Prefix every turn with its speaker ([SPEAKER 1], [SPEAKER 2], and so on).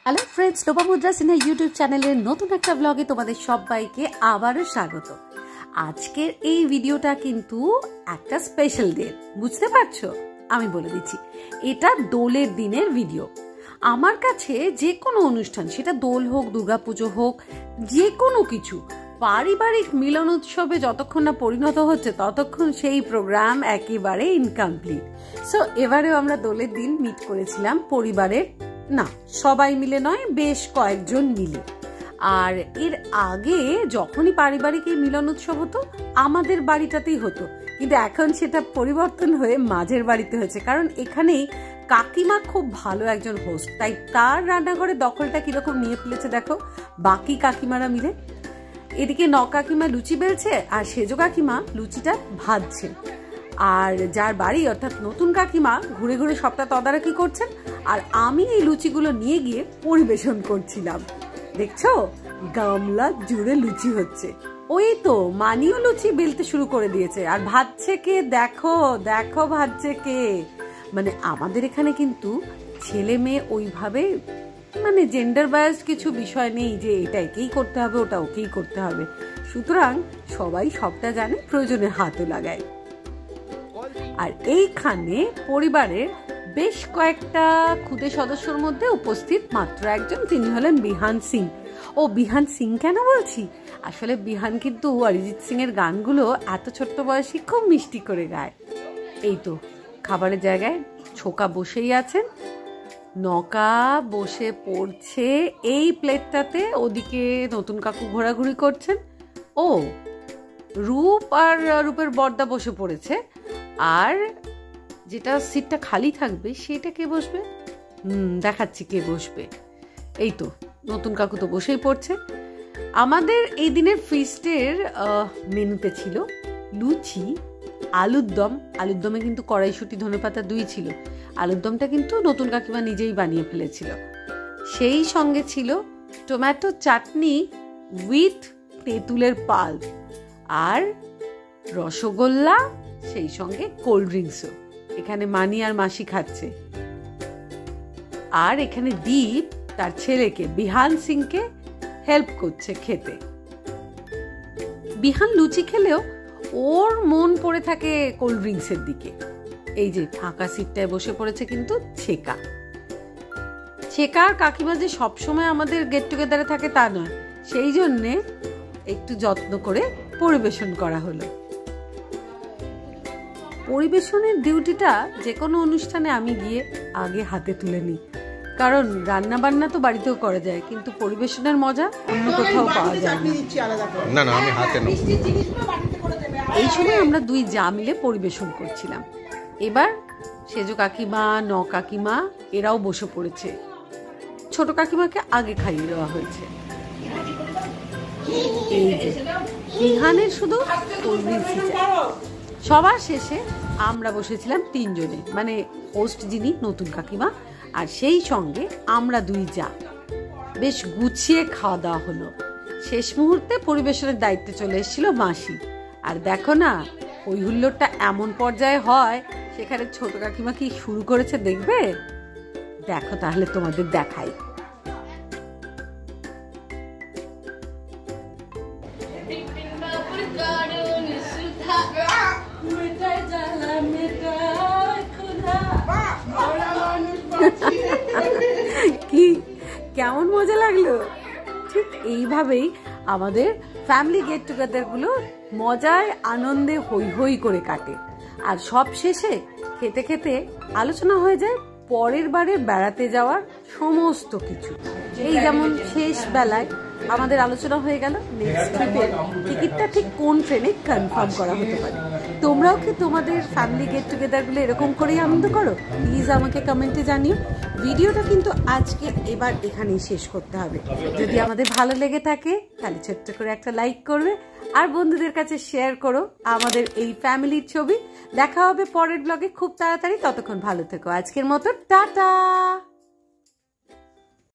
[SPEAKER 1] Hello friends, Lopamudra Sinha YouTube চ্যানেলের নতুন একটা ব্লগে তোমাদের সবাইকে আবারও স্বাগত। আজকের এই ভিডিওটা কিন্তু একটা স্পেশাল ডে, বুঝতে পারছো? আমি বলে দিচ্ছি, এটা দোলের দিনের ভিডিও। আমার কাছে যে কোনো অনুষ্ঠান, সেটা দোল হোক, দুর্গাপুজো হোক, যে কোনো কিছু পারিবারিক মিলন উৎসবে যতক্ষণ না পরিণত হচ্ছে ততক্ষণ সেই প্রোগ্রাম একেবারে ইনকমপ্লিট। সো এবারেও আমরা দোলের দিন মিট করেছিলাম পরিবারের, না সবাই মিলে নয়, বেশ কয়েকজন মিলে। আর এর আগে যখনই পারিবারিক এই মিলন উৎসব হতো আমাদের বাড়িটাতেই হতো, কিন্তু এখন সেটা পরিবর্তন হয়ে মাঝের বাড়িতে হয়েছে, কারণ এখানেই কাকিমা খুব ভালো একজন হোস্ট, তাই তার রান্নাঘরের দখলটা কিরকম নিয়ে ফেলেছে দেখো বাকি কাকিমারা মিলে। এদিকে কাকিমা লুচি বেলছে আর সেজো কাকিমা লুচিটা ভাজছে, আর যার বাড়ি অর্থাৎ নতুন কাকিমা ঘুরে ঘুরে সবটা তদারকি করছেন, আর আমি এই লুচিগুলো নিয়ে গিয়ে পরিবেশন করছিলাম। দেখছো গামলা জুড়ে লুচি হচ্ছে। ওই তো মানিও লুচি বেলতে শুরু করে দিয়েছে, আর ভাজছে কে দেখো দেখো ভাজছে কে। মানে আমাদের এখানে কিন্তু ছেলে মেয়ে ওইভাবে মানে জেন্ডার বায়াসড কিছু বিষয় নেই যে এটা একেই করতে হবে ওটা ওকেই করতে হবে, সুতরাং সবাই সবটা জানে, প্রয়োজনে হাতও লাগায়। আর এইখানে পরিবারের বেশ কয়েকটা ক্ষুদে সদস্যর মধ্যে উপস্থিত মাত্র একজন, তিনি হলেন বিহান সিং। ও বিহান সিং কেন বলছি, আসলে বিহান কিন্তু অরিজিৎ সিং এর গানগুলো এত ছোট্ট বয়সে খুব মিষ্টি করে গায়। এই তো খাবারের জায়গায় ছোকা বসেই আছেন, নকা বসে পড়ছে এই প্লেটটাতে, ওদিকে নতুন কাকু ঘোরাঘুরি করছেন। ও রূপ আর রূপের বর্দা বসে পড়েছে, আর যেটা সিটটা খালি থাকবে সেটা কে বসবে, দেখাচ্ছি কে বসবে। এই তো নতুন কাকু তো বসেই পড়ছে। আমাদের এই দিনের ফিস্টের মেনুতে ছিল লুচি, আলুর দম। আলুর দমে কিন্তু কড়াইশুঁটি ধনেপাতা দুই ছিল, আলুর দমটা কিন্তু নতুন কাকিমা নিজেই বানিয়ে ফেলেছিল। সেই সঙ্গে ছিল টমেটো চাটনি উইথ তেঁতুলের পাল্প, আর রসগোল্লা, সেই সঙ্গে কোল্ড ড্রিঙ্কসও। এখানে মানি আর মাসি খাচ্ছে, আর এখানে দীপ তার ছেলেকে বিহান সিংকে হেল্প করছে খেতে। বিহান লুচি খেলেও ওর মন পড়ে থাকে কোল্ড ড্রিঙ্কসের দিকে। এই যে ফাঁকা সিটটায় বসে পড়েছে কিন্তু ছেকা। ছেকা আর কাকিমা যে সবসময় আমাদের গেট টুগেদারে থাকে তা নয়, সেই জন্যে একটু যত্ন করে পরিবেশন করা হলো। পরিবেশনের ডিউটিটা যে কোনো অনুষ্ঠানে আমি গিয়ে আগে হাতে তুলে নিই, কারণ রান্না বান্না তো বাড়িতেও করা যায়, কিন্তু পরিবেশনের মজা অন্য কোথাও পাওয়া যায় না। আমি হাতে নেব। এই সময় আমরা দুই যা মিলে পরিবেশন করছিলাম। এবার সেজো কাকিমা, কাকিমা এরাও বসে পড়েছে। ছোট কাকিমাকে আগে খাইয়ে দেওয়া হয়েছে। এই যে বিহানের শুধু কোল্ড ড্রিঙ্কস। সবার শেষে আমরা বসেছিলাম তিনজনে, মানে হোস্ট যিনি নতুন কাকিমা, আর সেই সঙ্গে আমরা দুই যা। বেশ গুছিয়ে খাওয়া দাওয়া হলো। শেষ মুহূর্তে পরিবেশনের দায়িত্বে চলে এসেছিল মাসি। আর দেখো না হই হুল্লোড়টা এমন পর্যায়ে হয়, সেখানে ছোট কাকিমা কি শুরু করেছে দেখবে? দেখো তাহলে তোমাদের দেখাই। কি কেমন মজা লাগলো? ঠিক এইভাবেই আমাদের ফ্যামিলি গেট টুগেদার গুলো মজায় আনন্দে হই হই করে কাটে, আর সব শেষে খেতে খেতে আলোচনা হয়ে যায় পরের বারে বেড়াতে যাওয়ার সমস্ত কিছু। এই যেমন শেষ বেলায় আমাদের আলোচনা হয়ে গেল নেক্সট ট্রিপের টিকিটটা ঠিক কোন ট্রেনে কনফার্ম করা হতে পারে। তোমরাও কি তোমাদের ফ্যামিলি গেট টুগেদার গুলো এরকম করেই আনন্দ করো? প্লিজ আমাকে কমেন্টে জানিও। ভিডিওটা কিন্তু আজকে এবার এখানেই শেষ করতে হবে। যদি আমাদের ভালো লেগে থাকে তাহলে ছোট্ট করে একটা লাইক করবে, আর বন্ধুদের কাছে শেয়ার করো আমাদের এই ফ্যামিলির ছবি। দেখা হবে পরের ব্লগে খুব তাড়াতাড়ি, ততক্ষণ ভালো থেকো। আজকের মতো টাটা।